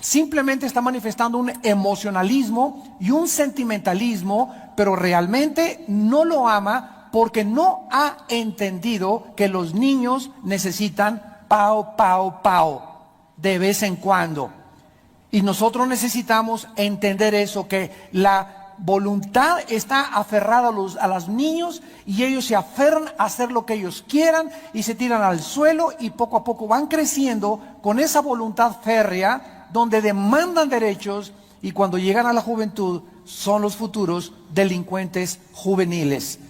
simplemente está manifestando un emocionalismo y un sentimentalismo, pero realmente no lo ama porque no ha entendido que los niños necesitan pao, pao, pao de vez en cuando. Y nosotros necesitamos entender eso, que la voluntad está aferrada a los niños y ellos se aferran a hacer lo que ellos quieran y se tiran al suelo y poco a poco van creciendo con esa voluntad férrea donde demandan derechos, y cuando llegan a la juventud son los futuros delincuentes juveniles.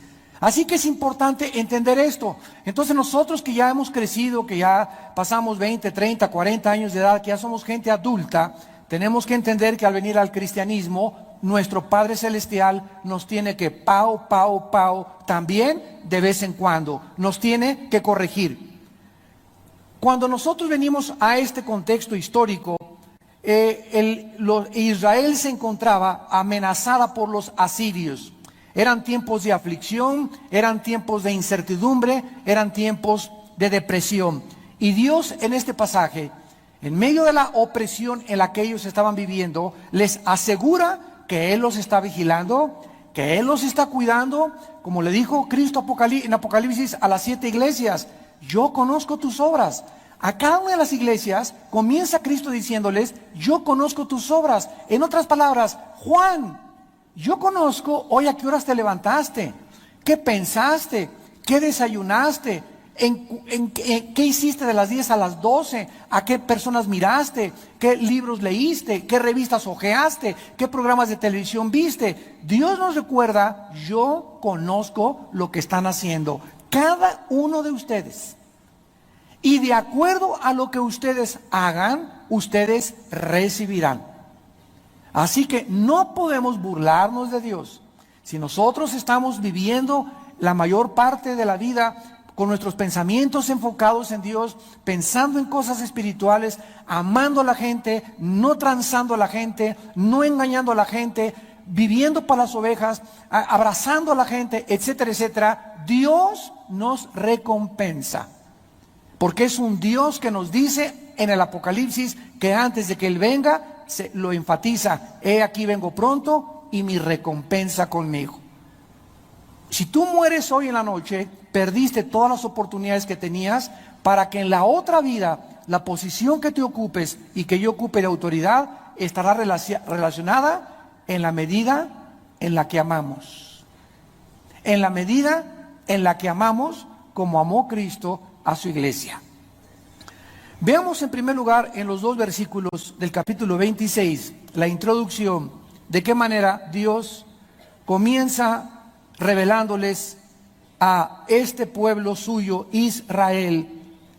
Así que es importante entender esto. Entonces nosotros que ya hemos crecido, que ya pasamos 20, 30, 40 años de edad, que ya somos gente adulta, tenemos que entender que al venir al cristianismo, nuestro Padre Celestial nos tiene que pao, pao, pao, también de vez en cuando, nos tiene que corregir. Cuando nosotros venimos a este contexto histórico, Israel se encontraba amenazada por los asirios. Eran tiempos de aflicción, eran tiempos de incertidumbre, eran tiempos de depresión. Y Dios en este pasaje, en medio de la opresión en la que ellos estaban viviendo, les asegura que Él los está vigilando, que Él los está cuidando, como le dijo Cristo en Apocalipsis a las 7 iglesias: yo conozco tus obras. A cada una de las iglesias comienza Cristo diciéndoles: yo conozco tus obras. En otras palabras, Juan, yo conozco hoy a qué horas te levantaste, qué pensaste, qué desayunaste, qué hiciste de las 10 a las 12, a qué personas miraste, qué libros leíste, qué revistas hojeaste, qué programas de televisión viste. Dios nos recuerda: yo conozco lo que están haciendo, cada uno de ustedes. Y de acuerdo a lo que ustedes hagan, ustedes recibirán. Así que no podemos burlarnos de Dios. Si nosotros estamos viviendo la mayor parte de la vida con nuestros pensamientos enfocados en Dios, pensando en cosas espirituales, amando a la gente, no transando a la gente, no engañando a la gente, viviendo para las ovejas, abrazando a la gente, etcétera, etcétera, Dios nos recompensa. Porque es un Dios que nos dice en el Apocalipsis que antes de que Él venga, lo enfatiza: he aquí vengo pronto y mi recompensa conmigo. Si tú mueres hoy en la noche, perdiste todas las oportunidades que tenías para que en la otra vida, la posición que te ocupes y que yo ocupe de autoridad, estará relacionada en la medida en la que amamos. En la medida en la que amamos como amó Cristo a su iglesia. Veamos en primer lugar en los 2 versículos del capítulo 26, la introducción, de qué manera Dios comienza revelándoles a este pueblo suyo, Israel,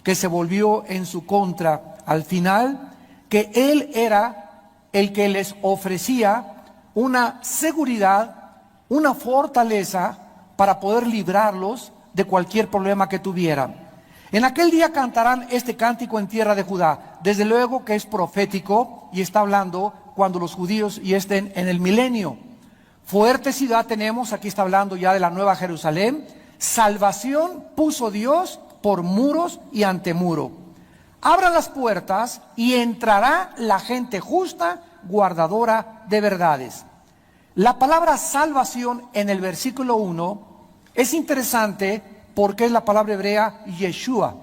que se volvió en su contra al final, que Él era el que les ofrecía una seguridad, una fortaleza para poder librarlos de cualquier problema que tuvieran. En aquel día cantarán este cántico en tierra de Judá. Desde luego que es profético y está hablando cuando los judíos ya estén en el milenio. Fuerte ciudad tenemos, aquí está hablando ya de la nueva Jerusalén. Salvación puso Dios por muros y antemuro. Abran las puertas y entrará la gente justa, guardadora de verdades. La palabra salvación en el versículo 1 es interesante porque es la palabra hebrea Yeshua.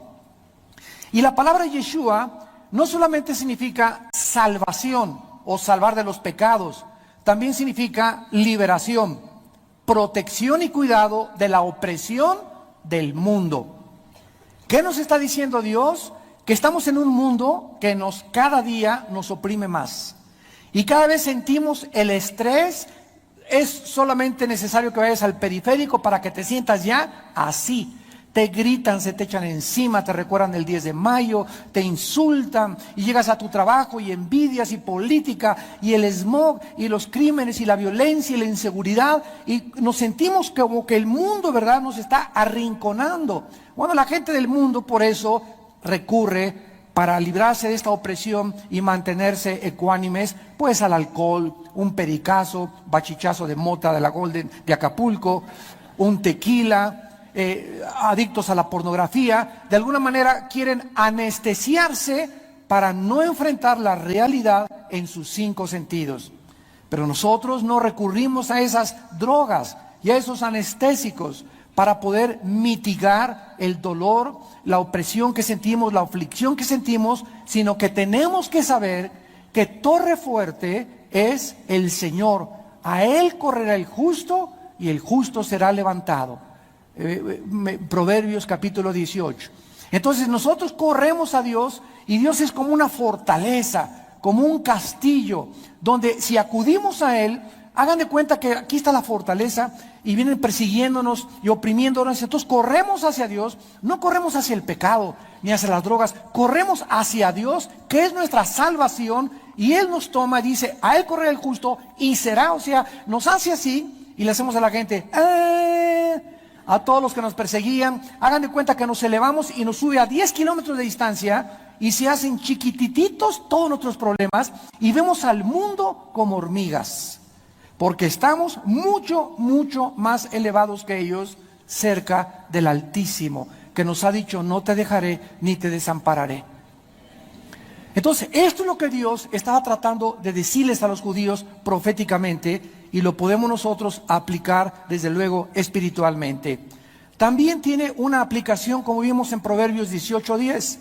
Y la palabra Yeshua no solamente significa salvación o salvar de los pecados, también significa liberación, protección y cuidado de la opresión del mundo. ¿Qué nos está diciendo Dios? Que estamos en un mundo que cada día nos oprime más. Y cada vez sentimos el estrés. Es solamente necesario que vayas al periférico para que te sientas ya así. Te gritan, se te echan encima, te recuerdan el 10 de mayo, te insultan y llegas a tu trabajo y envidias y política y el smog y los crímenes y la violencia y la inseguridad, y nos sentimos como que el mundo, ¿verdad?, nos está arrinconando. Bueno, la gente del mundo por eso recurre, para librarse de esta opresión y mantenerse ecuánimes, pues al alcohol, un pericazo, bachichazo de mota de la Golden de Acapulco, un tequila, adictos a la pornografía. De alguna manera quieren anestesiarse para no enfrentar la realidad en sus 5 sentidos. Pero nosotros no recurrimos a esas drogas y a esos anestésicos para poder mitigar el dolor, la opresión que sentimos, la aflicción que sentimos, sino que tenemos que saber que torre fuerte es el Señor. A Él correrá el justo y el justo será levantado. Proverbios capítulo 18. Entonces nosotros corremos a Dios y Dios es como una fortaleza, como un castillo, donde si acudimos a Él, hagan de cuenta que aquí está la fortaleza y vienen persiguiéndonos y oprimiéndonos. Entonces corremos hacia Dios, no corremos hacia el pecado ni hacia las drogas, corremos hacia Dios, que es nuestra salvación, y Él nos toma y dice, a Él correrá el justo y será, o sea, nos hace así y le hacemos a la gente, a todos los que nos perseguían, hagan de cuenta que nos elevamos y nos sube a 10 kilómetros de distancia y se hacen chiquitititos todos nuestros problemas y vemos al mundo como hormigas, porque estamos mucho, mucho más elevados que ellos, cerca del Altísimo, que nos ha dicho, no te dejaré ni te desampararé. Entonces, esto es lo que Dios estaba tratando de decirles a los judíos proféticamente, y lo podemos nosotros aplicar, desde luego, espiritualmente. También tiene una aplicación, como vimos en Proverbios 18:10.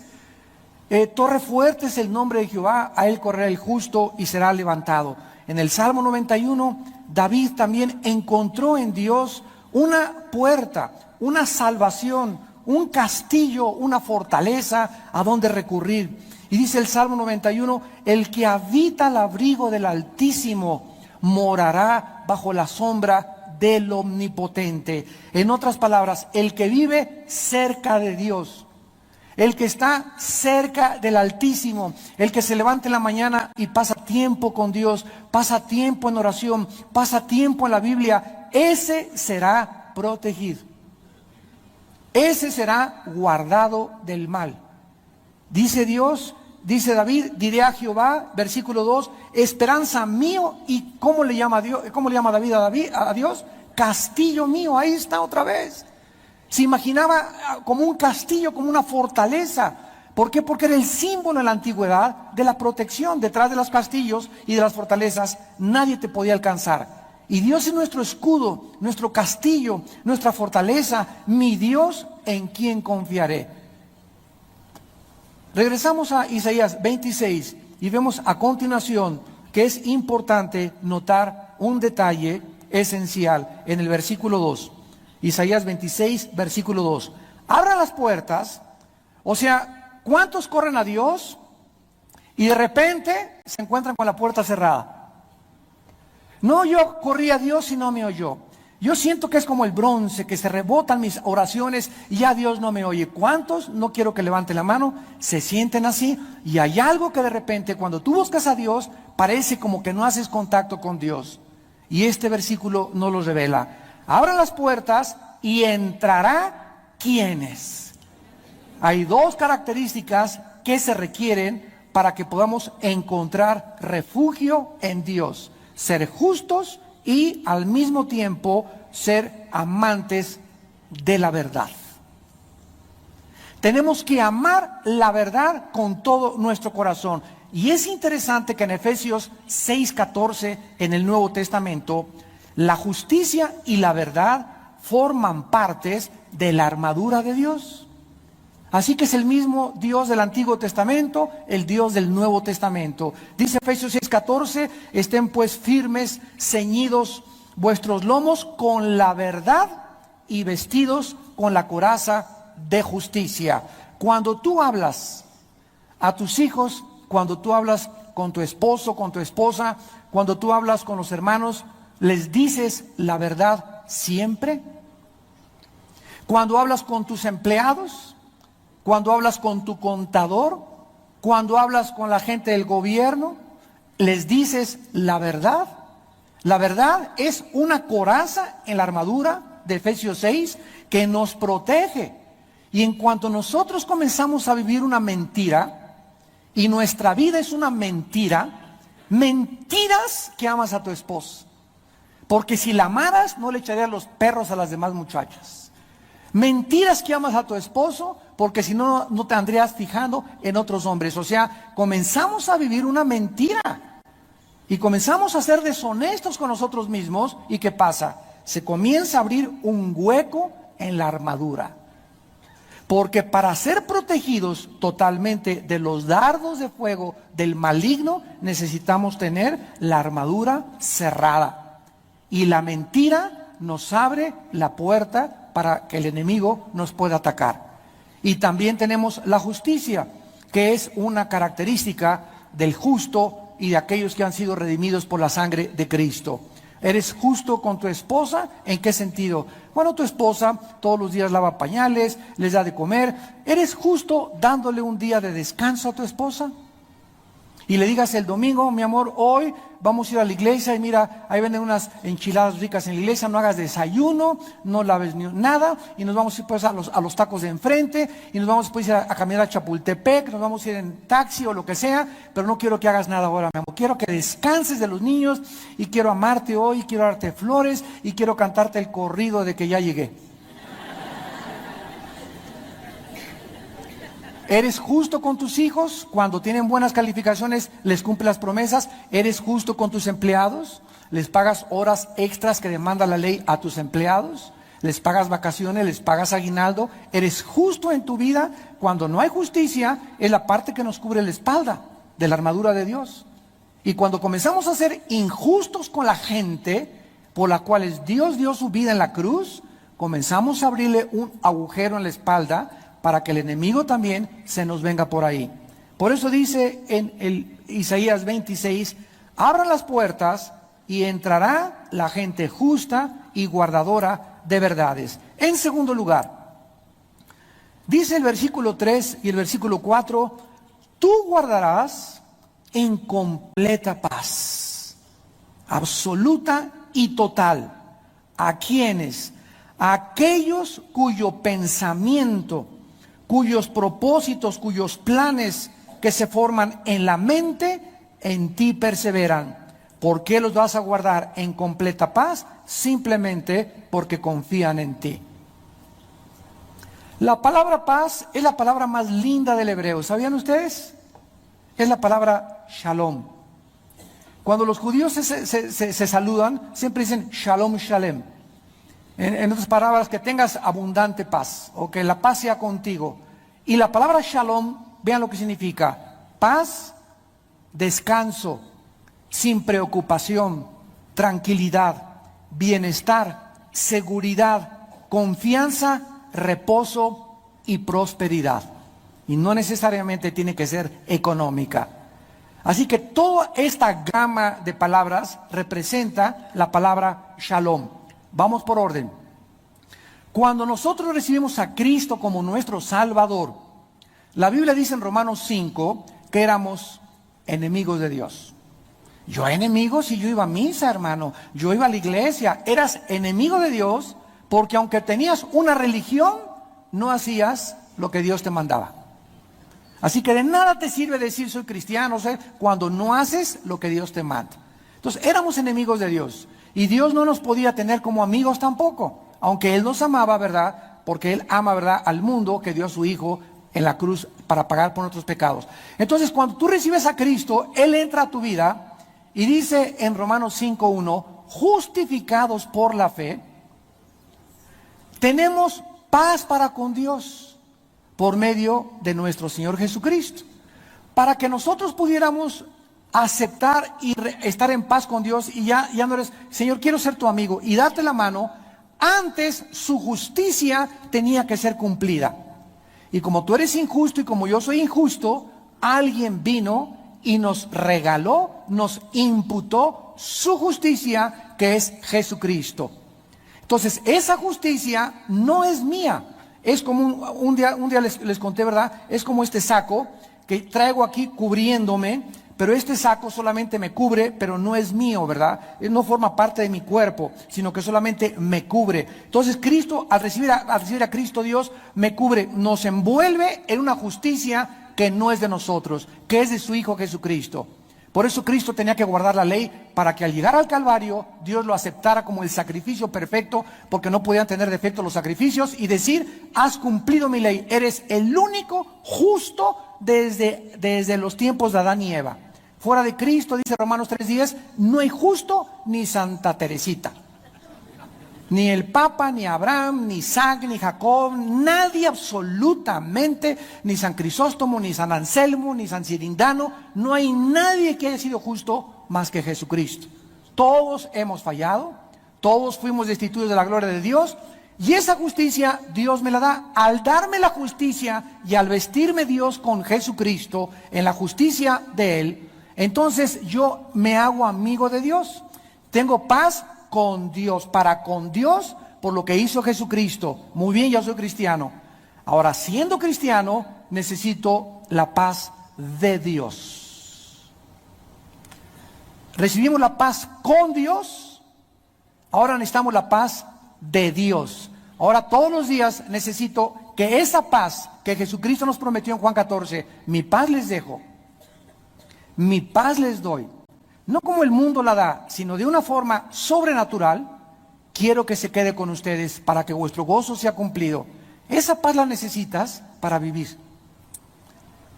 Torre fuerte es el nombre de Jehová, a Él correrá el justo y será levantado. En el Salmo 91, David también encontró en Dios una puerta, una salvación, un castillo, una fortaleza a donde recurrir. Y dice el Salmo 91, el que habita al abrigo del Altísimo morará bajo la sombra del Omnipotente. En otras palabras, el que vive cerca de Dios, el que está cerca del Altísimo, el que se levanta en la mañana y pasa tiempo con Dios, pasa tiempo en oración, pasa tiempo en la Biblia, ese será protegido. Ese será guardado del mal. Dice Dios, dice David, diré a Jehová, versículo 2, esperanza mío. ¿Y cómo le llama Dios? ¿Cómo le llama David a Dios? Castillo mío. Ahí está otra vez. Se imaginaba como un castillo, como una fortaleza. ¿Por qué? Porque era el símbolo en la antigüedad de la protección. Detrás de los castillos y de las fortalezas nadie te podía alcanzar. Y Dios es nuestro escudo, nuestro castillo, nuestra fortaleza, mi Dios en quien confiaré. Regresamos a Isaías 26 y vemos a continuación que es importante notar un detalle esencial en el versículo 2. Isaías 26, versículo 2. Abran las puertas, o sea, ¿cuántos corren a Dios y de repente se encuentran con la puerta cerrada? No, yo corrí a Dios y no me oyó. Yo siento que es como el bronce, que se rebotan mis oraciones y ya Dios no me oye. ¿Cuántos? No quiero que levanten la mano, se sienten así y hay algo que de repente cuando tú buscas a Dios parece como que no haces contacto con Dios. Y este versículo nos lo revela. Abran las puertas y entrará ¿quiénes? Hay dos características que se requieren para que podamos encontrar refugio en Dios. Ser justos y al mismo tiempo ser amantes de la verdad. Tenemos que amar la verdad con todo nuestro corazón. Y es interesante que en Efesios 6:14 en el Nuevo Testamento, la justicia y la verdad forman partes de la armadura de Dios. Así que es el mismo Dios del Antiguo Testamento, el Dios del Nuevo Testamento. Dice Efesios 6:14, estén pues firmes, ceñidos vuestros lomos con la verdad y vestidos con la coraza de justicia. Cuando tú hablas a tus hijos, cuando tú hablas con tu esposo, con tu esposa, cuando tú hablas con los hermanos, ¿les dices la verdad siempre? Cuando hablas con tus empleados, cuando hablas con tu contador, cuando hablas con la gente del gobierno, ¿les dices la verdad? La verdad es una coraza en la armadura de Efesios 6 que nos protege. Y en cuanto nosotros comenzamos a vivir una mentira, y nuestra vida es una mentira, mentiras que amas a tu esposa. Porque si la amaras, no le echarías los perros a las demás muchachas. Mentiras que amas a tu esposo, porque si no, no te andrías fijando en otros hombres. O sea, comenzamos a vivir una mentira. Y comenzamos a ser deshonestos con nosotros mismos. ¿Y qué pasa? Se comienza a abrir un hueco en la armadura. Porque para ser protegidos totalmente de los dardos de fuego del maligno, necesitamos tener la armadura cerrada. Y la mentira nos abre la puerta para que el enemigo nos pueda atacar. Y también tenemos la justicia, que es una característica del justo y de aquellos que han sido redimidos por la sangre de Cristo. ¿Eres justo con tu esposa? ¿En qué sentido? Bueno, tu esposa todos los días lava pañales, les da de comer. ¿Eres justo dándole un día de descanso a tu esposa? Y le digas el domingo, mi amor, hoy vamos a ir a la iglesia y mira, ahí venden unas enchiladas ricas en la iglesia, no hagas desayuno, no laves ni nada, y nos vamos a ir pues a los tacos de enfrente, y nos vamos pues, a caminar a Chapultepec, nos vamos a ir en taxi o lo que sea, pero no quiero que hagas nada ahora, mi amor, quiero que descanses de los niños, y quiero amarte hoy, quiero darte flores, y quiero cantarte el corrido de que ya llegué. ¿Eres justo con tus hijos? Cuando tienen buenas calificaciones, ¿les cumple las promesas? ¿Eres justo con tus empleados? ¿Les pagas horas extras que demanda la ley a tus empleados? ¿Les pagas vacaciones? ¿Les pagas aguinaldo? ¿Eres justo en tu vida? Cuando no hay justicia, es la parte que nos cubre la espalda de la armadura de Dios. Y cuando comenzamos a ser injustos con la gente por la cual Dios dio su vida en la cruz, comenzamos a abrirle un agujero en la espalda para que el enemigo también se nos venga por ahí. Por eso dice en el Isaías 26, abran las puertas y entrará la gente justa y guardadora de verdades. En segundo lugar, dice el versículo 3 y el versículo 4, tú guardarás en completa paz, absoluta y total. ¿A quiénes? A aquellos cuyo pensamiento, cuyos propósitos, cuyos planes que se forman en la mente, en ti perseveran. ¿Por qué los vas a guardar en completa paz? Simplemente porque confían en ti. La palabra paz es la palabra más linda del hebreo. ¿Sabían ustedes? Es la palabra shalom. Cuando los judíos se saludan, siempre dicen shalom shalem. En otras palabras, que tengas abundante paz, o que la paz sea contigo. Y la palabra shalom, vean lo que significa: paz, descanso, sin preocupación, tranquilidad, bienestar, seguridad, confianza, reposo y prosperidad. Y no necesariamente tiene que ser económica. Así que toda esta gama de palabras representa la palabra shalom. Vamos por orden. Cuando nosotros recibimos a Cristo como nuestro Salvador, la Biblia dice en Romanos 5 que éramos enemigos de Dios. Yo enemigo si yo iba a misa, hermano, yo iba a la iglesia. Eras enemigo de Dios porque aunque tenías una religión, no hacías lo que Dios te mandaba. Así que de nada te sirve decir soy cristiano, cuando no haces lo que Dios te manda. Entonces éramos enemigos de Dios. Y Dios no nos podía tener como amigos tampoco, aunque Él nos amaba, ¿verdad? Porque Él ama, ¿verdad?, al mundo que dio a su Hijo en la cruz para pagar por nuestros pecados. Entonces, cuando tú recibes a Cristo, Él entra a tu vida y dice en Romanos 5:1, justificados por la fe, tenemos paz para con Dios por medio de nuestro Señor Jesucristo. Para que nosotros pudiéramos aceptar y estar en paz con Dios y ya no eres, Señor, quiero ser tu amigo y darte la mano, antes su justicia tenía que ser cumplida. Y como tú eres injusto y como yo soy injusto, alguien vino y nos regaló, nos imputó su justicia, que es Jesucristo. Entonces, esa justicia no es mía. Es como un día les conté, ¿verdad? Es como este saco que traigo aquí cubriéndome, pero este saco solamente me cubre, pero no es mío, ¿verdad? No forma parte de mi cuerpo, sino que solamente me cubre. Entonces Cristo, al recibir a Cristo Dios, me cubre, nos envuelve en una justicia que no es de nosotros, que es de su Hijo Jesucristo. Por eso Cristo tenía que guardar la ley, para que al llegar al Calvario, Dios lo aceptara como el sacrificio perfecto, porque no podían tener defecto los sacrificios, y decir, has cumplido mi ley, eres el único justo desde los tiempos de Adán y Eva. Fuera de Cristo, dice Romanos 3:10, no hay justo ni Santa Teresita. Ni el Papa, ni Abraham, ni Isaac, ni Jacob, nadie absolutamente, ni San Crisóstomo, ni San Anselmo, ni San Cirindano, no hay nadie que haya sido justo más que Jesucristo. Todos hemos fallado, todos fuimos destituidos de la gloria de Dios, y esa justicia Dios me la da. Al darme la justicia y al vestirme Dios con Jesucristo en la justicia de Él, entonces yo me hago amigo de Dios. Tengo paz con Dios, para con Dios, por lo que hizo Jesucristo. Muy bien, yo soy cristiano. Ahora, siendo cristiano, necesito la paz de Dios. Recibimos la paz con Dios, ahora necesitamos la paz de Dios. Ahora todos los días necesito que esa paz que Jesucristo nos prometió en Juan 14, mi paz les dejo, mi paz les doy, no como el mundo la da, sino de una forma sobrenatural, quiero que se quede con ustedes para que vuestro gozo sea cumplido. Esa paz la necesitas para vivir.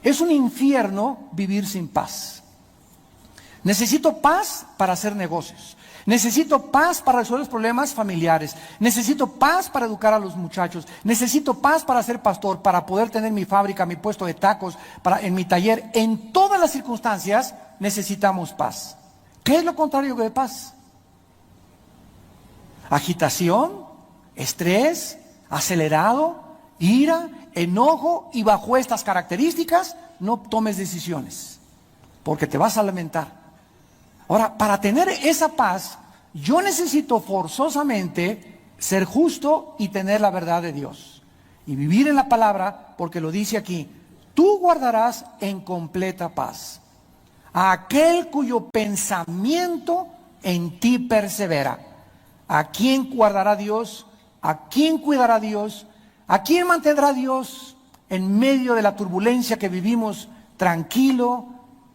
Es un infierno vivir sin paz. Necesito paz para hacer negocios. Necesito paz para resolver los problemas familiares. Necesito paz para educar a los muchachos. Necesito paz para ser pastor, para poder tener mi fábrica, mi puesto de tacos, en mi taller. En todas las circunstancias necesitamos paz. ¿Qué es lo contrario de paz? Agitación, estrés, acelerado, ira, enojo, y bajo estas características no tomes decisiones, porque te vas a lamentar. Ahora, para tener esa paz, yo necesito forzosamente ser justo y tener la verdad de Dios. Y vivir en la palabra, porque lo dice aquí, tú guardarás en completa paz a aquel cuyo pensamiento en ti persevera. ¿A quién guardará Dios? ¿A quién cuidará Dios? ¿A quién mantendrá Dios en medio de la turbulencia que vivimos, tranquilo,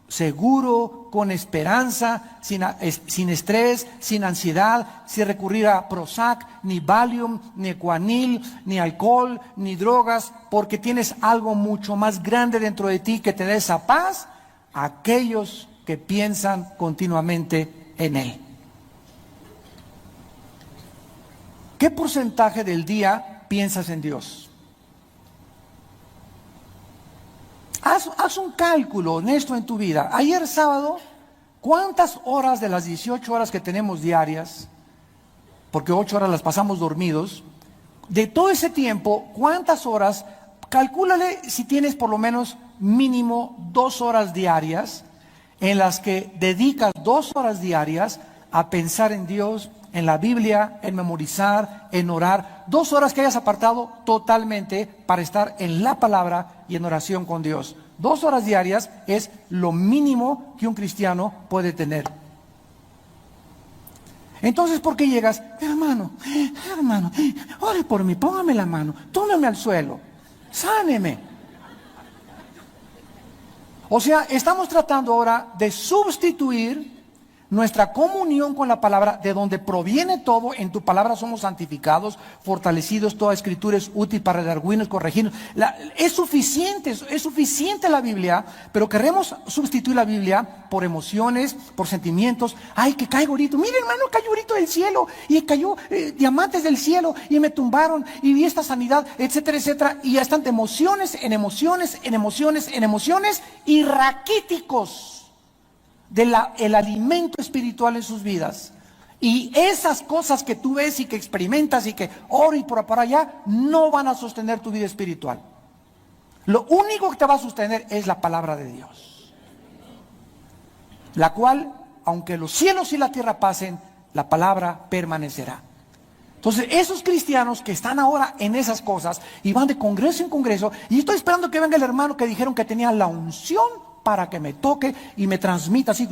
seguro, con esperanza, sin estrés, sin ansiedad, sin recurrir a Prozac, ni Valium, ni Equanil, ni alcohol, ni drogas, porque tienes algo mucho más grande dentro de ti que te dé esa paz? Aquellos que piensan continuamente en Él. ¿Qué porcentaje del día piensas en Dios? Haz un cálculo honesto en tu vida. Ayer sábado, ¿cuántas horas de las 18 horas que tenemos diarias, porque 8 horas las pasamos dormidos, de todo ese tiempo, cuántas horas, calcúlale si tienes por lo menos mínimo 2 horas diarias, en las que dedicas 2 horas diarias a pensar en Dios, en la Biblia, en memorizar, en orar? 2 horas que hayas apartado totalmente para estar en la palabra y en oración con Dios. 2 horas diarias es lo mínimo que un cristiano puede tener. Entonces, ¿por qué llegas? Hermano, ore por mí, póngame la mano, tómeme al suelo, sáneme. O sea, estamos tratando ahora de sustituir nuestra comunión con la palabra, de donde proviene todo. En tu palabra somos santificados, fortalecidos, toda escritura es útil para redarguirnos, corregirnos. Es suficiente la Biblia, pero queremos sustituir la Biblia por emociones, por sentimientos. Ay, que caigo ahorita, mire hermano, cayó ahorita del cielo, y cayó diamantes del cielo, y me tumbaron, y vi esta sanidad, etcétera, etcétera. Y ya están de emociones, en emociones, en emociones, en emociones, y raquíticos el alimento espiritual en sus vidas. Y esas cosas que tú ves y que experimentas y que oro y por allá, no van a sostener tu vida espiritual. Lo único que te va a sostener es la palabra de Dios, la cual, aunque los cielos y la tierra pasen, la palabra permanecerá. Entonces, esos cristianos que están ahora en esas cosas y van de congreso en congreso, y estoy esperando que venga el hermano que dijeron que tenía la unción para que me toque y me transmita así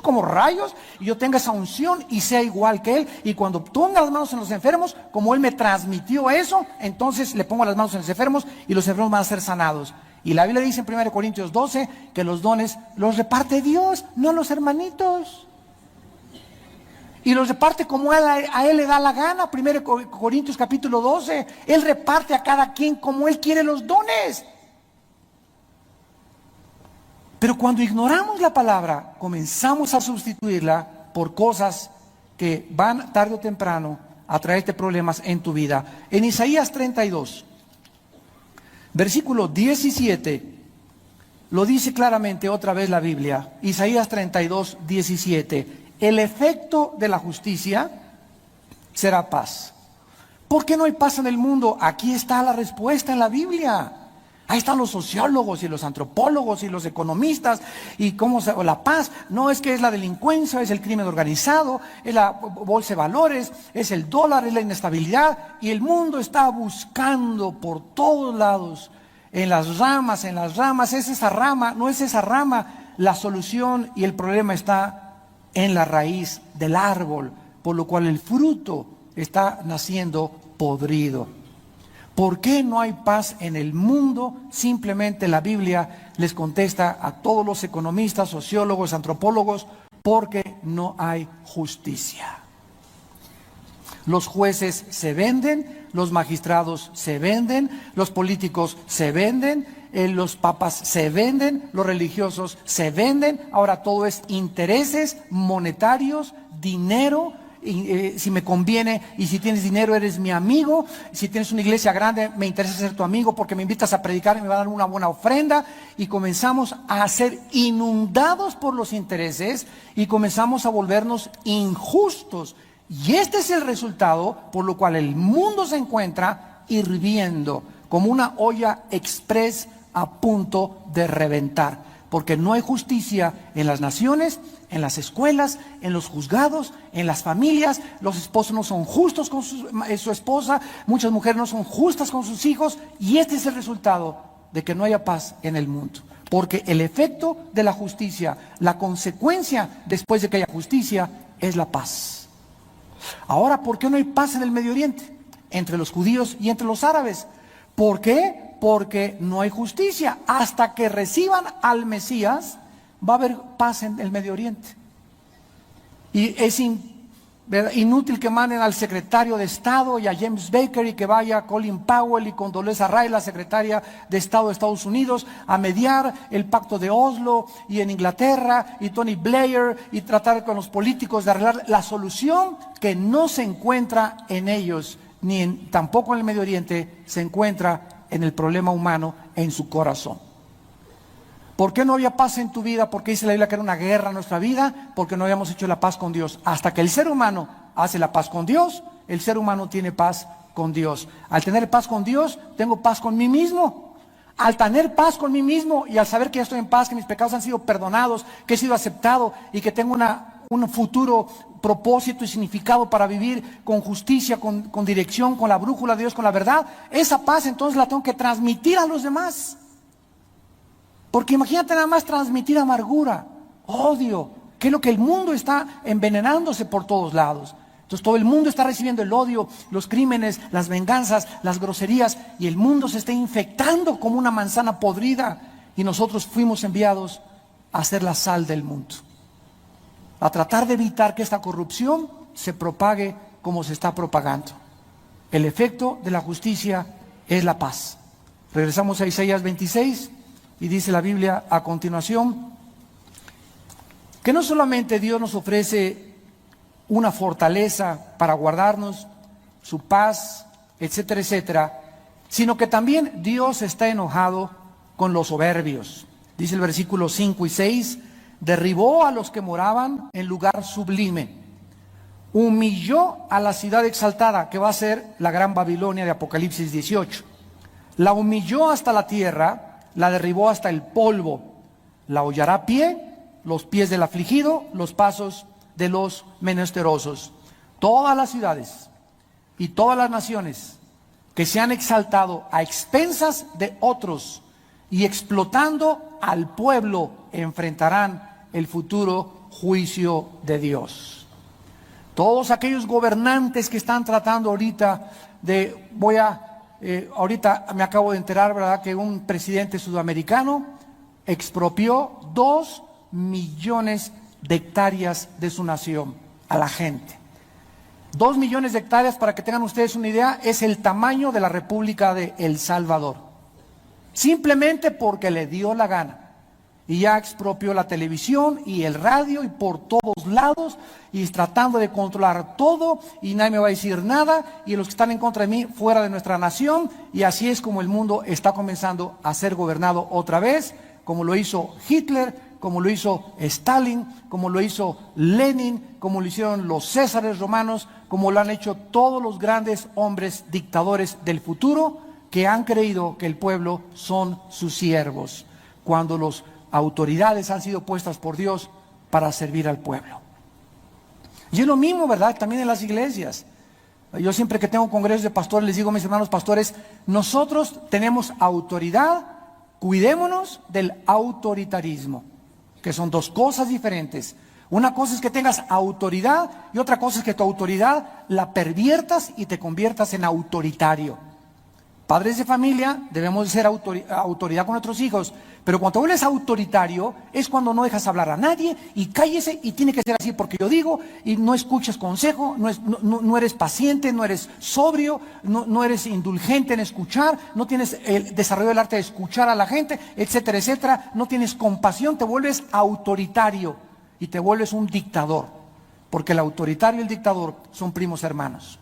como rayos, y yo tenga esa unción y sea igual que él. Y cuando ponga las manos en los enfermos, como él me transmitió eso, entonces le pongo las manos en los enfermos y los enfermos van a ser sanados. Y la Biblia dice en 1 Corintios 12 que los dones los reparte Dios, no los hermanitos. Y los reparte como a él le da la gana. 1 Corintios capítulo 12, él reparte a cada quien como él quiere los dones. Pero cuando ignoramos la palabra, comenzamos a sustituirla por cosas que van tarde o temprano a traerte problemas en tu vida. En Isaías 32, versículo 17, lo dice claramente otra vez la Biblia. Isaías 32, 17. El efecto de la justicia será paz. ¿Por qué no hay paz en el mundo? Aquí está la respuesta en la Biblia. Ahí están los sociólogos y los antropólogos y los economistas. Y cómo la paz no es que es la delincuencia, es el crimen organizado, es la bolsa de valores, es el dólar, es la inestabilidad. Y el mundo está buscando por todos lados, en las ramas, es esa rama, no es esa rama. La solución y el problema está en la raíz del árbol, por lo cual el fruto está naciendo podrido. ¿Por qué no hay paz en el mundo? Simplemente la Biblia les contesta a todos los economistas, sociólogos, antropólogos, porque no hay justicia. Los jueces se venden, los magistrados se venden, los políticos se venden, los papas se venden, los religiosos se venden. Ahora todo es intereses monetarios, dinero. Si me conviene, y si tienes dinero eres mi amigo, si tienes una iglesia grande me interesa ser tu amigo porque me invitas a predicar y me va a dar una buena ofrenda, y comenzamos a ser inundados por los intereses y comenzamos a volvernos injustos, y este es el resultado por lo cual el mundo se encuentra hirviendo como una olla express a punto de reventar, porque no hay justicia en las naciones, en las escuelas, en los juzgados, en las familias. Los esposos no son justos con su esposa, muchas mujeres no son justas con sus hijos, y este es el resultado de que no haya paz en el mundo. Porque el efecto de la justicia, la consecuencia después de que haya justicia, es la paz. Ahora, ¿por qué no hay paz en el Medio Oriente? Entre los judíos y entre los árabes. ¿Por qué? Porque no hay justicia. Hasta que reciban al Mesías, va a haber paz en el Medio Oriente. Y es inútil que manden al secretario de Estado y a James Baker, y que vaya Colin Powell y Condoleezza Rice, la secretaria de Estado de Estados Unidos, a mediar el pacto de Oslo, y en Inglaterra, y Tony Blair, y tratar con los políticos de arreglar la solución que no se encuentra en ellos, tampoco en el Medio Oriente, se encuentra en el problema humano, en su corazón. ¿Por qué no había paz en tu vida? Porque dice la Biblia que era una guerra en nuestra vida, porque no habíamos hecho la paz con Dios. Hasta que el ser humano hace la paz con Dios, el ser humano tiene paz con Dios. Al tener paz con Dios, tengo paz con mí mismo. Al tener paz con mí mismo y al saber que ya estoy en paz, que mis pecados han sido perdonados, que he sido aceptado y que tengo un futuro propósito y significado para vivir con justicia, con dirección, con la brújula de Dios, con la verdad, esa paz entonces la tengo que transmitir a los demás. Porque imagínate nada más transmitir amargura, odio, que es lo que el mundo está envenenándose por todos lados. Entonces todo el mundo está recibiendo el odio, los crímenes, las venganzas, las groserías, y el mundo se está infectando como una manzana podrida, y nosotros fuimos enviados a ser la sal del mundo, a tratar de evitar que esta corrupción se propague como se está propagando. El efecto de la justicia es la paz. Regresamos a Isaías 26 y dice la Biblia a continuación que no solamente Dios nos ofrece una fortaleza para guardarnos, su paz, etcétera, etcétera, sino que también Dios está enojado con los soberbios. Dice el versículo 5 y 6, derribó a los que moraban en lugar sublime, humilló a la ciudad exaltada, que va a ser la gran Babilonia de Apocalipsis 18, la humilló hasta la tierra, la derribó hasta el polvo, la hollará a pie, los pies del afligido, los pasos de los menesterosos. Todas las ciudades y todas las naciones que se han exaltado a expensas de otros y explotando al pueblo enfrentarán el futuro juicio de Dios. Todos aquellos gobernantes que están tratando ahorita de, ahorita me acabo de enterar, ¿verdad?, que un presidente sudamericano expropió 2 millones de hectáreas de su nación a la gente. 2 millones de hectáreas, para que tengan ustedes una idea, es el tamaño de la República de El Salvador. Simplemente porque le dio la gana. y ya expropió la televisión y el radio y por todos lados y tratando de controlar todo y nadie me va a decir nada y los que están en contra de mí fuera de nuestra nación, y así es como el mundo está comenzando a ser gobernado otra vez, como lo hizo Hitler, como lo hizo Stalin, como lo hizo Lenin, como lo hicieron los Césares romanos, como lo han hecho todos los grandes hombres dictadores del futuro que han creído que el pueblo son sus siervos, cuando las autoridades han sido puestas por Dios para servir al pueblo. Y es lo mismo, ¿verdad? También en las iglesias. Yo siempre que tengo congresos de pastores les digo a mis hermanos pastores, nosotros tenemos autoridad, cuidémonos del autoritarismo, que son dos cosas diferentes. Una cosa es que tengas autoridad y otra cosa es que tu autoridad la perviertas y te conviertas en autoritario. Padres de familia debemos de ser autoridad con nuestros hijos, pero cuando eres autoritario es cuando no dejas hablar a nadie y cállese y tiene que ser así porque yo digo, y no escuchas consejo, no eres paciente, no eres sobrio, no eres indulgente en escuchar, no tienes el desarrollo del arte de escuchar a la gente, etcétera, etcétera, no tienes compasión, te vuelves autoritario y te vuelves un dictador, porque el autoritario y el dictador son primos hermanos.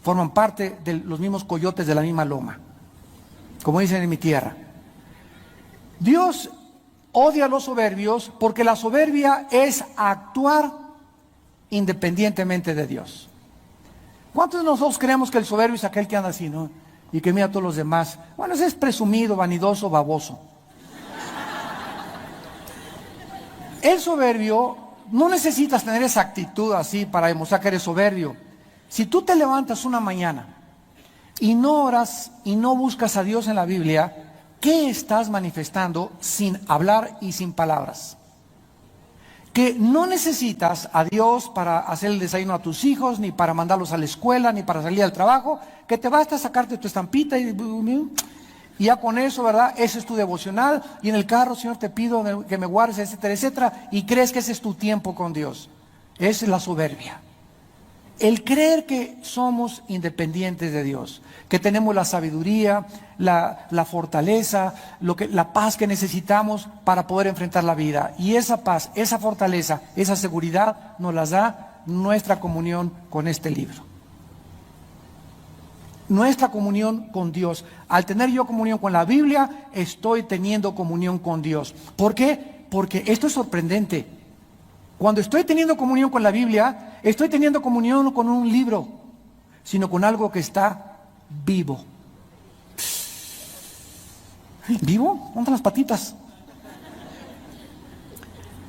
Forman parte de los mismos coyotes de la misma loma, como dicen en mi tierra. Dios odia a los soberbios porque la soberbia es actuar independientemente de Dios. ¿Cuántos de nosotros creemos que el soberbio es aquel que anda así, ¿no? Y que mira a todos los demás? Bueno, ese es presumido, vanidoso, baboso. El soberbio, no necesitas tener esa actitud así para demostrar que eres soberbio. Si tú te levantas una mañana y no oras y no buscas a Dios en la Biblia, ¿qué estás manifestando sin hablar y sin palabras? Que no necesitas a Dios para hacer el desayuno a tus hijos, ni para mandarlos a la escuela, ni para salir al trabajo, que te basta sacarte tu estampita y ya con eso, ¿verdad? Ese es tu devocional, y en el carro, Señor, te pido que me guardes, etcétera, etcétera, y crees que ese es tu tiempo con Dios. Esa es la soberbia. El creer que somos independientes de Dios, que tenemos la sabiduría, la fortaleza, la paz que necesitamos para poder enfrentar la vida. Y esa paz, esa fortaleza, esa seguridad nos las da nuestra comunión con este libro. Nuestra comunión con Dios. Al tener yo comunión con la Biblia, estoy teniendo comunión con Dios. ¿Por qué? Porque esto es sorprendente. Cuando estoy teniendo comunión con la Biblia, estoy teniendo comunión con un libro, sino con algo que está vivo. ¿Vivo? ¿Dónde están las patitas?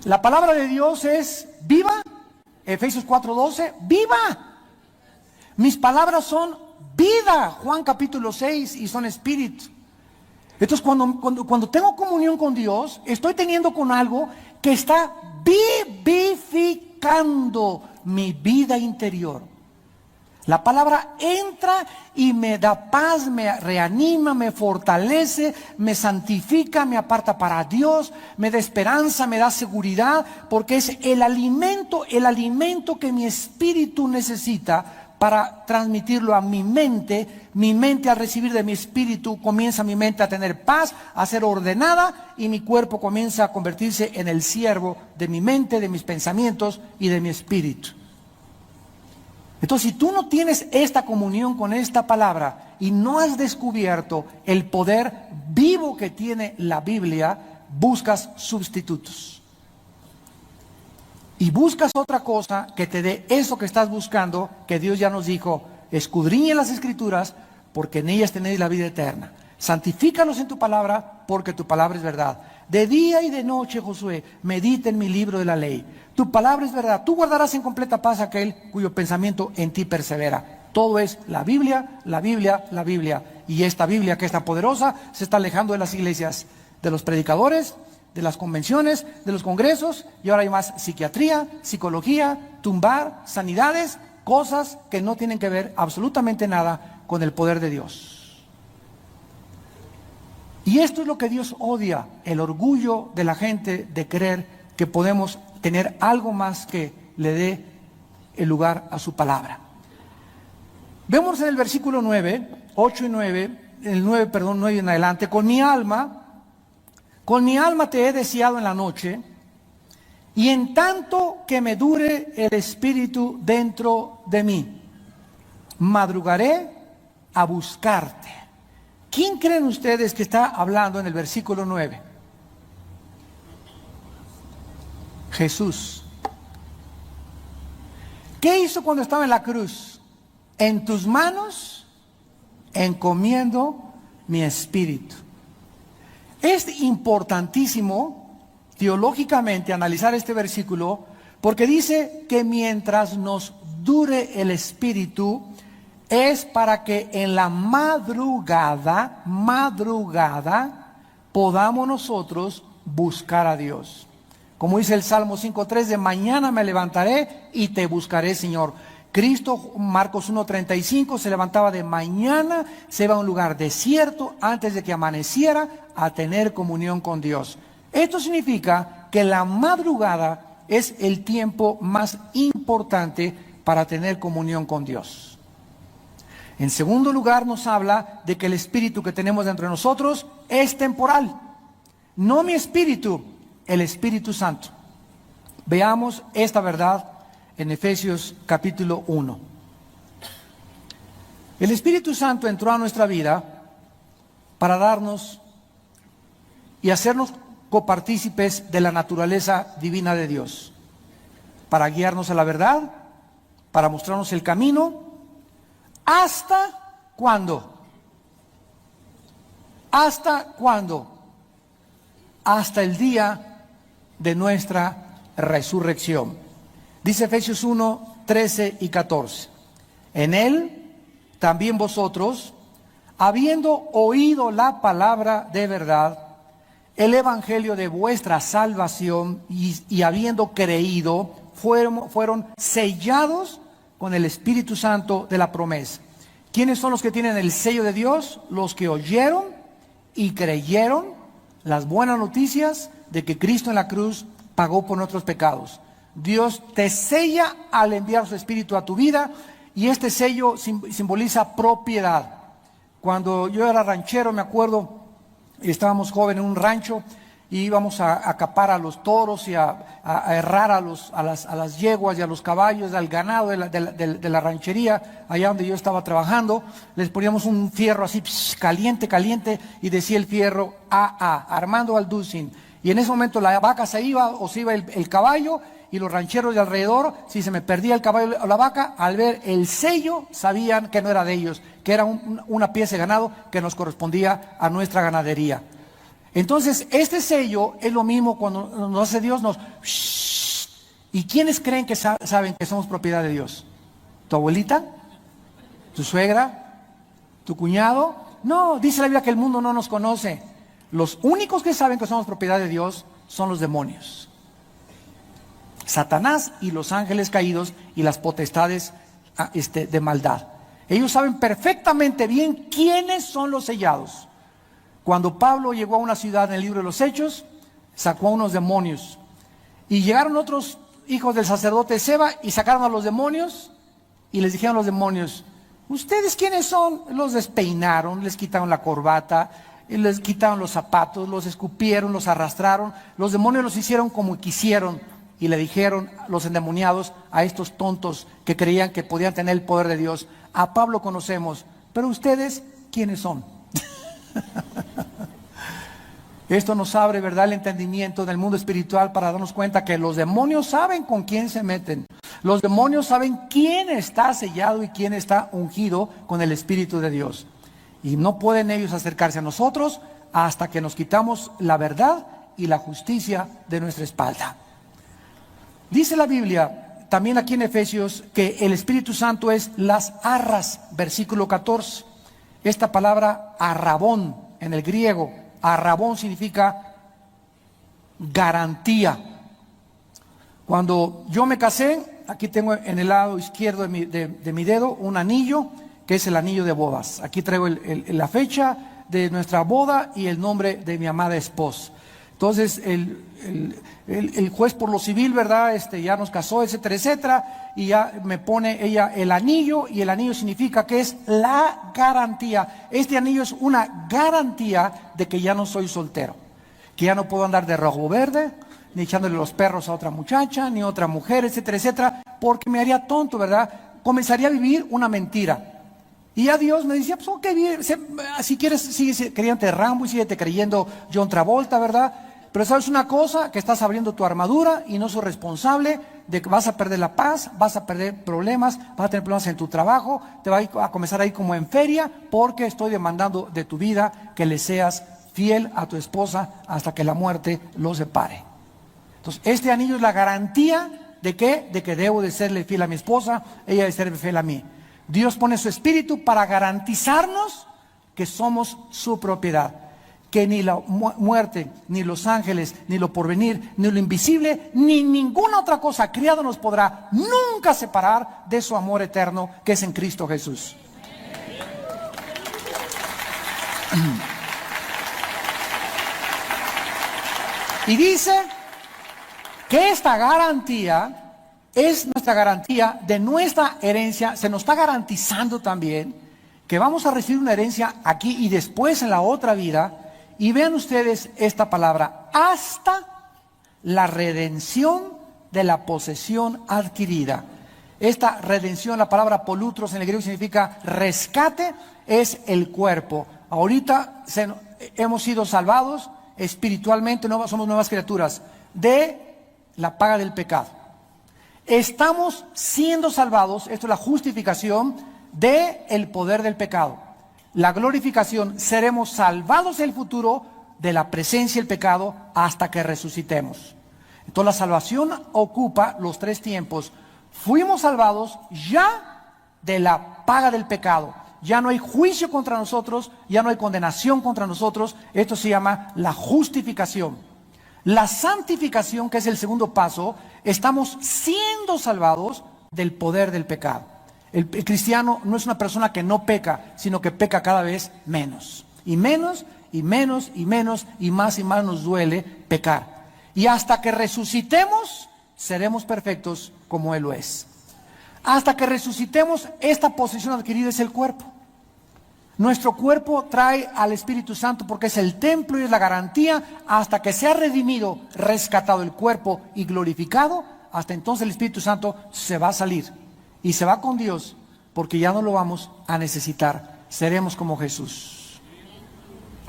La palabra de Dios es viva. Efesios 4:12, viva. Mis palabras son vida. Juan capítulo 6, y son espíritu. Entonces cuando tengo comunión con Dios, estoy teniendo con algo que está vivificando mi vida interior. La palabra entra y me da paz, me reanima, me fortalece, me santifica, me aparta para Dios, me da esperanza, me da seguridad, porque es el alimento que mi espíritu necesita para transmitirlo a mi mente. Mi mente, al recibir de mi espíritu, comienza mi mente a tener paz, a ser ordenada, y mi cuerpo comienza a convertirse en el siervo de mi mente, de mis pensamientos y de mi espíritu. Entonces, si tú no tienes esta comunión con esta palabra y no has descubierto el poder vivo que tiene la Biblia, buscas sustitutos. Y buscas otra cosa que te dé eso que estás buscando, que Dios ya nos dijo: escudriñen las Escrituras, porque en ellas tenéis la vida eterna. Santifícalos en tu palabra, porque tu palabra es verdad. De día y de noche, Josué, medita en mi libro de la ley. Tu palabra es verdad. Tú guardarás en completa paz aquel cuyo pensamiento en ti persevera. Todo es la Biblia, la Biblia, la Biblia. Y esta Biblia, que es tan poderosa, se está alejando de las iglesias, de los predicadores, de las convenciones, de los congresos, y ahora hay más psiquiatría, psicología, tumbar, sanidades, cosas que no tienen que ver absolutamente nada con el poder de Dios. Y esto es lo que Dios odia, el orgullo de la gente de creer que podemos tener algo más que le dé el lugar a su palabra. Vemos en el versículo 9, 8 y 9, el 9 en adelante: con mi alma Con mi alma te he deseado en la noche, y en tanto que me dure el espíritu dentro de mí, madrugaré a buscarte. ¿Quién creen ustedes que está hablando en el versículo 9? Jesús. ¿Qué hizo cuando estaba en la cruz? En tus manos encomiendo mi espíritu. Es importantísimo teológicamente analizar este versículo, porque dice que mientras nos dure el espíritu, es para que en la madrugada podamos nosotros buscar a Dios. Como dice el Salmo 5:3, de mañana me levantaré y te buscaré, Señor. Cristo, Marcos 1:35, se levantaba de mañana, se iba a un lugar desierto antes de que amaneciera a tener comunión con Dios. Esto significa que la madrugada es el tiempo más importante para tener comunión con Dios. En segundo lugar, nos habla de que el espíritu que tenemos dentro de nosotros es temporal. No mi espíritu, el Espíritu Santo. Veamos esta verdad en Efesios capítulo 1. El Espíritu Santo entró a nuestra vida para darnos y hacernos copartícipes de la naturaleza divina de Dios, para guiarnos a la verdad, para mostrarnos el camino. ¿Hasta cuándo? ¿Hasta cuándo? Hasta el día de nuestra resurrección. Dice Efesios 1, 13 y 14. En él también vosotros, habiendo oído la palabra de verdad, el evangelio de vuestra salvación, y habiendo creído, fueron sellados con el Espíritu Santo de la promesa. ¿Quiénes son los que tienen el sello de Dios? Los que oyeron y creyeron las buenas noticias de que Cristo en la cruz pagó por nuestros pecados. Dios te sella al enviar su Espíritu a tu vida, y este sello simboliza propiedad. Cuando yo era ranchero, me acuerdo, estábamos jóvenes en un rancho y íbamos a capar a los toros y a herrar a las yeguas y a los caballos, al ganado de la ranchería, allá donde yo estaba trabajando. Les poníamos un fierro así, caliente, y decía el fierro, Armando Alducin. Y en ese momento la vaca se iba, o se iba el caballo, y los rancheros de alrededor, si se me perdía el caballo o la vaca, al ver el sello, sabían que no era de ellos, que era una pieza de ganado que nos correspondía a nuestra ganadería. Entonces, este sello es lo mismo cuando nos hace Dios, ¿Y quiénes creen que saben que somos propiedad de Dios? ¿Tu abuelita? ¿Tu suegra? ¿Tu cuñado? No, dice la Biblia que el mundo no nos conoce. Los únicos que saben que somos propiedad de Dios son los demonios. Satanás y los ángeles caídos y las potestades de maldad. Ellos saben perfectamente bien quiénes son los sellados. Cuando Pablo llegó a una ciudad en el libro de los Hechos, sacó a unos demonios. Y llegaron otros hijos del sacerdote Seba y sacaron a los demonios y les dijeron a los demonios, ¿ustedes quiénes son? Los despeinaron, les quitaron la corbata, les quitaron los zapatos, los escupieron, los arrastraron. Los demonios los hicieron como quisieron. Y le dijeron los endemoniados a estos tontos que creían que podían tener el poder de Dios, a Pablo conocemos, pero ustedes, ¿quiénes son? Esto nos abre, ¿verdad?, el entendimiento del mundo espiritual para darnos cuenta que los demonios saben con quién se meten. Los demonios saben quién está sellado y quién está ungido con el Espíritu de Dios. Y no pueden ellos acercarse a nosotros hasta que nos quitamos la verdad y la justicia de nuestra espalda. Dice la Biblia, también aquí en Efesios, que el Espíritu Santo es las arras, versículo 14. Esta palabra arrabón en el griego, arrabón significa garantía. Cuando yo me casé, aquí tengo en el lado izquierdo de mi dedo un anillo, que es el anillo de bodas. Aquí traigo la fecha de nuestra boda y el nombre de mi amada esposa. Entonces el juez por lo civil, ¿verdad? Ya nos casó, etcétera, y ya me pone ella el anillo, y el anillo significa que es la garantía. Este anillo es una garantía de que ya no soy soltero. que ya no puedo andar de rojo verde, ni echándole los perros a otra muchacha, ni a otra mujer, etcétera, etcétera, porque me haría tonto, ¿verdad? Comenzaría a vivir una mentira. Y ya Dios me decía, pues ok, bien, si quieres, sigue creyéndote Rambo y síguete creyendo John Travolta, ¿verdad? Pero sabes una cosa, que estás abriendo tu armadura y no soy responsable de que vas a perder la paz, vas a perder problemas, vas a tener problemas en tu trabajo, te va a comenzar a ir como en feria, porque estoy demandando de tu vida que le seas fiel a tu esposa hasta que la muerte los separe. Entonces, este anillo es la garantía de ¿qué? De que debo de serle fiel a mi esposa, ella debe serle fiel a mí. Dios pone su espíritu para garantizarnos que somos su propiedad, que ni la muerte, ni los ángeles, ni lo porvenir, ni lo invisible, ni ninguna otra cosa criada nos podrá nunca separar de su amor eterno que es en Cristo Jesús. Y dice que esta garantía es nuestra garantía de nuestra herencia. Se nos está garantizando también que vamos a recibir una herencia aquí y después en la otra vida. Y vean ustedes esta palabra, hasta la redención de la posesión adquirida. Esta redención, la palabra polutros en el griego significa rescate, es el cuerpo. Ahorita hemos sido salvados espiritualmente, somos nuevas criaturas de la paga del pecado. Estamos siendo salvados, esto es la justificación del poder del pecado. La glorificación, seremos salvados en el futuro de la presencia del pecado hasta que resucitemos. Entonces la salvación ocupa los tres tiempos. Fuimos salvados ya de la paga del pecado. Ya no hay juicio contra nosotros, ya no hay condenación contra nosotros. Esto se llama la justificación. La santificación, que es el segundo paso, estamos siendo salvados del poder del pecado. El cristiano no es una persona que no peca, sino que peca cada vez menos. Y menos, y menos, y menos, y más nos duele pecar. Y hasta que resucitemos, seremos perfectos como Él lo es. Hasta que resucitemos, esta posesión adquirida es el cuerpo. Nuestro cuerpo trae al Espíritu Santo porque es el templo y es la garantía. Hasta que sea redimido, rescatado el cuerpo y glorificado, hasta entonces el Espíritu Santo se va a salir y se va con Dios, porque ya no lo vamos a necesitar. Seremos como Jesús.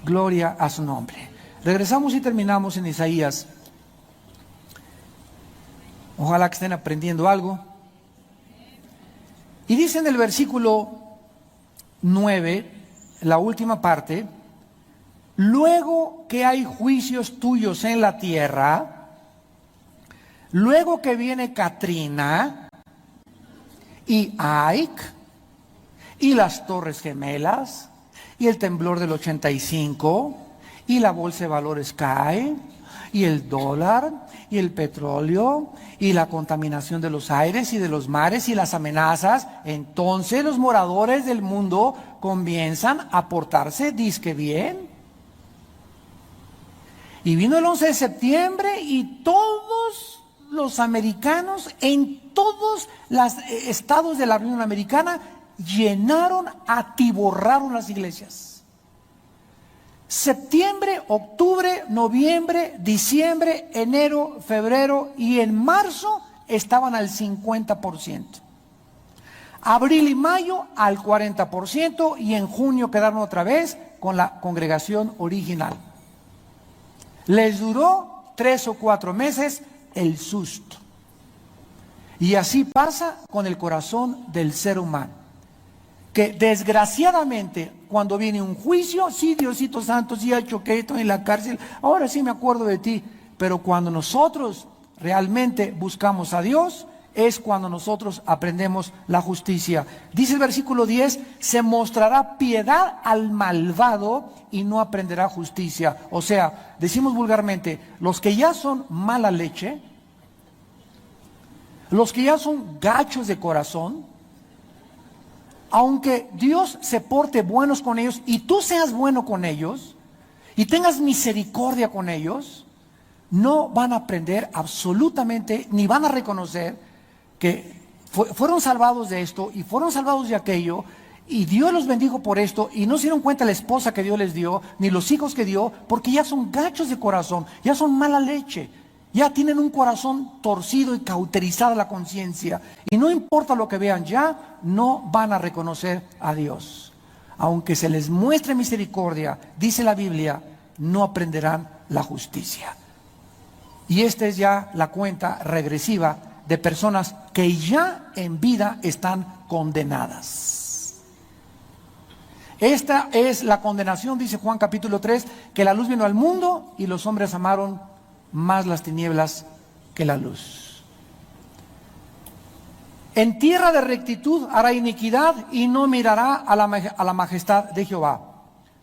Gloria a su nombre. Regresamos y terminamos en Isaías. Ojalá que estén aprendiendo algo. Y dice en el versículo 9, la última parte: luego que hay juicios tuyos en la tierra, luego que viene Katrina y Ike y las Torres Gemelas y el temblor del 85 y la bolsa de valores cae y el dólar y el petróleo y la contaminación de los aires y de los mares y las amenazas, entonces los moradores del mundo comienzan a portarse disque bien. Y vino el 11 de septiembre y todos los americanos en todos los estados de la Unión Americana atiborraron las iglesias. Septiembre, octubre, noviembre, diciembre, enero, febrero y en marzo estaban al 50%. Abril y mayo al 40% y en junio quedaron otra vez con la congregación original. Les duró 3 o 4 meses el susto. Y así pasa con el corazón del ser humano, que desgraciadamente cuando viene un juicio, sí, Diosito Santo, sí, choqué, estoy en la cárcel, ahora sí me acuerdo de ti. Pero cuando nosotros realmente buscamos a Dios, es cuando nosotros aprendemos la justicia. Dice el versículo 10, se mostrará piedad al malvado y no aprenderá justicia. O sea, decimos vulgarmente, los que ya son mala leche, los que ya son gachos de corazón, aunque Dios se porte buenos con ellos y tú seas bueno con ellos y tengas misericordia con ellos, no van a aprender absolutamente, ni van a reconocer que fueron salvados de esto y fueron salvados de aquello, Y Dios los bendijo por esto, y no se dieron cuenta la esposa que Dios les dio, ni los hijos que dio, porque ya son gachos de corazón, ya son mala leche, ya tienen un corazón torcido y cauterizada la conciencia, y no importa lo que vean, ya no van a reconocer a Dios. Aunque se les muestre misericordia, dice la Biblia, no aprenderán la justicia. Y esta es ya la cuenta regresiva de personas que ya en vida están condenadas. Esta es la condenación, dice Juan capítulo 3, que la luz vino al mundo y los hombres amaron más las tinieblas que la luz. En tierra de rectitud hará iniquidad y no mirará a la majestad de Jehová.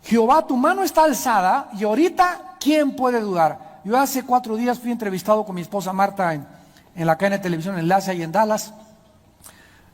Jehová, tu mano está alzada y ahorita, ¿quién puede dudar? Yo hace 4 días fui entrevistado con mi esposa Marta en la cadena de televisión Enlace ahí en Dallas.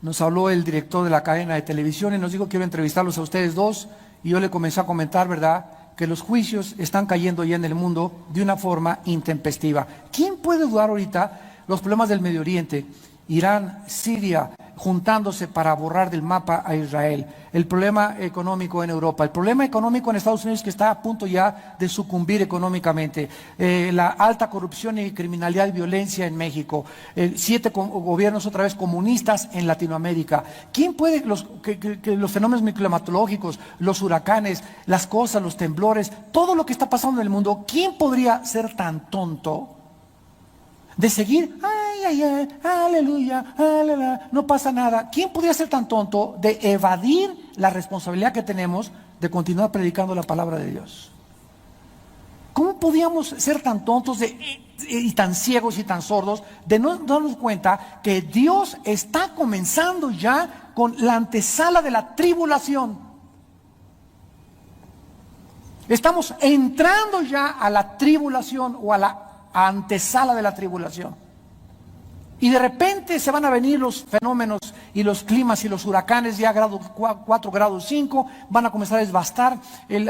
Nos habló el director de la cadena de televisión y nos dijo: quiero entrevistarlos a ustedes dos. Y yo le comencé a comentar, ¿verdad?, que los juicios están cayendo ya en el mundo de una forma intempestiva. ¿Quién puede dudar ahorita los problemas del Medio Oriente? Irán, Siria, juntándose para borrar del mapa a Israel. El problema económico en Europa, el problema económico en Estados Unidos, que está a punto ya de sucumbir económicamente, la alta corrupción y criminalidad y violencia en México, 7 gobiernos otra vez comunistas en Latinoamérica. ¿Quién puede, que los fenómenos climatológicos, los huracanes, las cosas, los temblores, todo lo que está pasando en el mundo, quién podría ser tan tonto de seguir, aleluya, aleluya, no pasa nada? ¿Quién podría ser tan tonto de evadir la responsabilidad que tenemos de continuar predicando la palabra de Dios? ¿Cómo podíamos ser tan tontos y tan ciegos y tan sordos de no darnos cuenta que Dios está comenzando ya con la antesala de la tribulación? Estamos entrando ya a la tribulación o a la antesala de la tribulación. Y de repente se van a venir los fenómenos y los climas y los huracanes ya grado 4, grado 5, van a comenzar a devastar,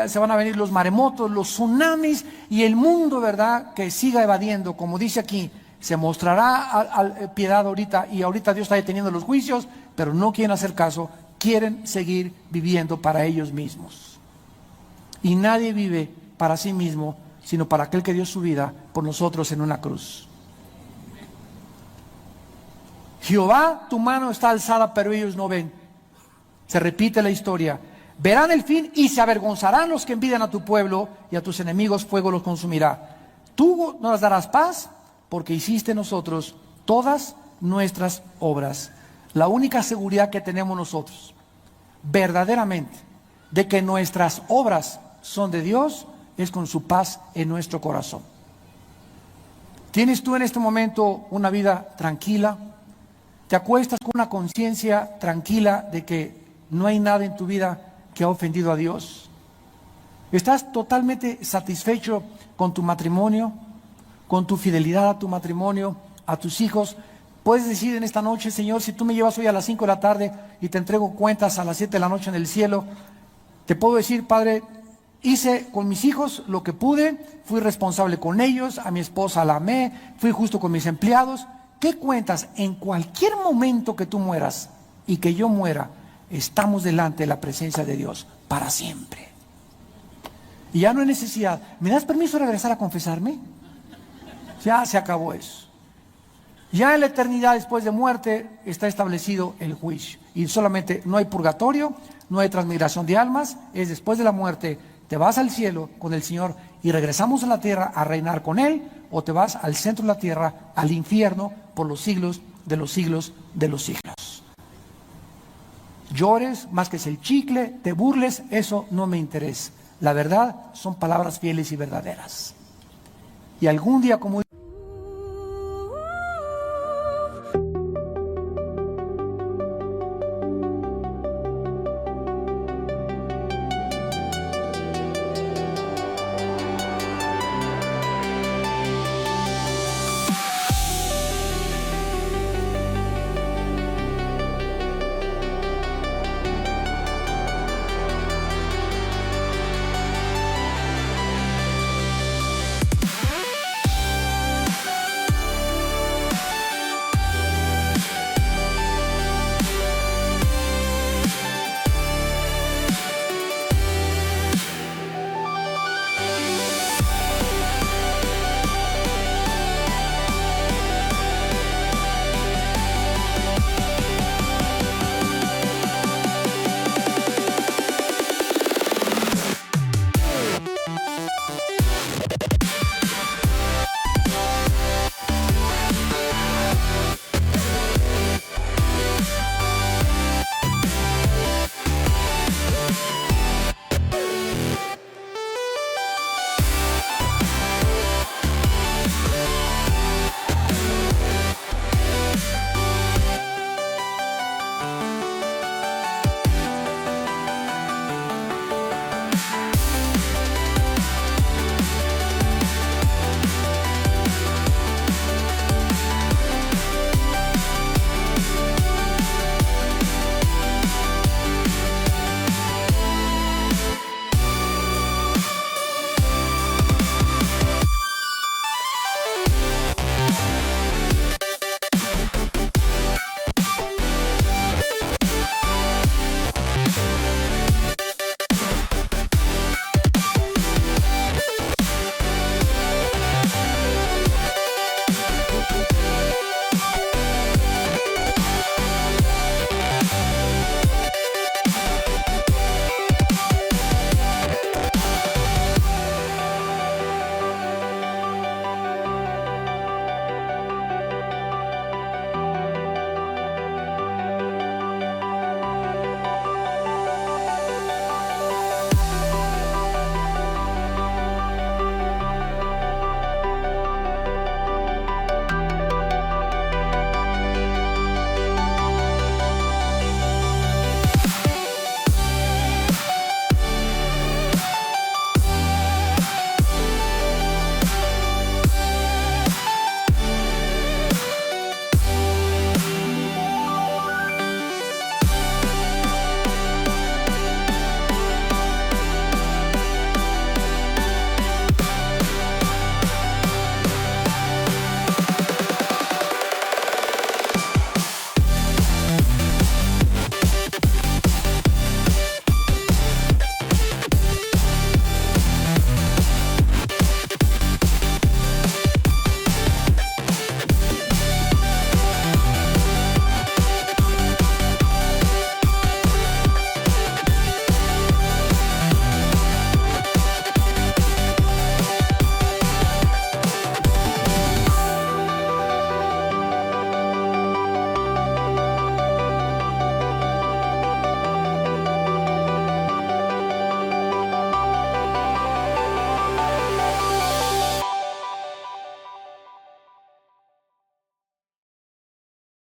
se van a venir los maremotos, los tsunamis, y el mundo, ¿verdad?, que siga evadiendo, como dice aquí, se mostrará piedad ahorita, y ahorita Dios está deteniendo los juicios, pero no quieren hacer caso, quieren seguir viviendo para ellos mismos. Y nadie vive para sí mismo, sino para aquel que dio su vida por nosotros en una cruz. Jehová, tu mano está alzada, pero ellos no ven. Se repite la historia. Verán el fin y se avergonzarán los que envidian a tu pueblo, y a tus enemigos fuego los consumirá. Tú nos darás paz, porque hiciste en nosotros todas nuestras obras. La única seguridad que tenemos nosotros, verdaderamente, de que nuestras obras son de Dios, es con su paz en nuestro corazón. ¿Tienes tú en este momento una vida tranquila? ¿Te acuestas con una conciencia tranquila de que no hay nada en tu vida que ha ofendido a Dios? ¿Estás totalmente satisfecho con tu matrimonio, con tu fidelidad a tu matrimonio, a tus hijos? Puedes decir en esta noche: Señor, si tú me llevas hoy a las 5 de la tarde y te entrego cuentas a las 7 de la noche en el cielo, te puedo decir: Padre, hice con mis hijos lo que pude, fui responsable con ellos, a mi esposa la amé, fui justo con mis empleados. ¿Qué cuentas? En cualquier momento que tú mueras y que yo muera, estamos delante de la presencia de Dios para siempre. Y ya no hay necesidad. ¿Me das permiso de regresar a confesarme? Ya se acabó eso. Ya en la eternidad después de muerte está establecido el juicio. Y solamente no hay purgatorio, no hay transmigración de almas, es después de la muerte. Te vas al cielo con el Señor y regresamos a la tierra a reinar con Él, o te vas al centro de la tierra, al infierno, por los siglos de los siglos de los siglos. Llores, más que el chicle, te burles, eso no me interesa. La verdad son palabras fieles y verdaderas. Y algún día, como